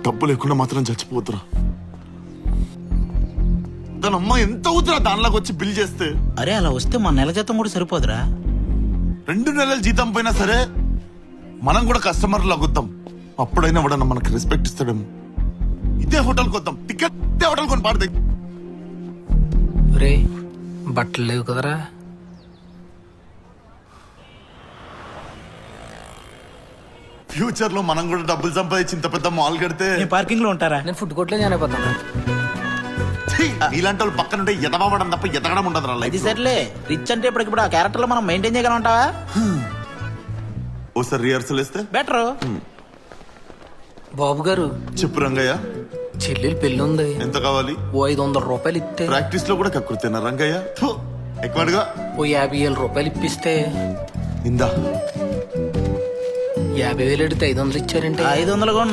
డబ్బు లేకుండా మాత్రం చచ్చిపోతురా. దాని అమ్మ ఎంత అవుతురా దానిలోకి వచ్చి బిల్ చేస్తే. అరే అలా వస్తే మన నెల జీతం కూడా సరిపోదురా. 2 నెలల జీతం పోయినా సరే మనం కూడా కస్టమర్ లాగొద్దాం. అప్పుడైనా ఎవడన్నా మనకి రెస్పెక్ట్ ఇస్తాడేమో. ఇదే హోటల్కి వద్దాం, టికెట్ ఇదే హోటల్ కొని పాడదే. రే బట్టలు లేవు కదరా. ఫ్యూచర్ లో మనం కూడా డబ్బులు సంపాదించి ఇంత పెద్ద మాల్ కడితే పార్కింగ్ లో ఉంటారా? నేను ఫుడ్ కోర్ట్లో జాయిన్ అయిపోతాను. ఇలాంటి వాళ్ళు పక్కన ఎదవడం తప్ప ఎదగడం ఉండదు. అది సర్లే, రిచ్ అంటే ఇప్పుడు ఆ క్యారెక్టర్ లో మనం మెయింటైన్ చేయగలంటావా? ఓసారి రిహార్సల్ వేస్తే బెటర్. బాబు గారు చెప్పు రంగయ్య. చెల్లెలు పెళ్లి ఉంది, ఎంత కావాలి? ఓ 500 రూపాయలు ఇస్తే. ప్రాక్టీస్ లో కూడా కక్కుర్తేనా రంగయ్య? ఎక్కువగా ఓ 50,000 రూపాయలు ఇప్పిస్తే. ఇందా 50,000 అడిగితే 500 ఇచ్చారంటే 500 కూడా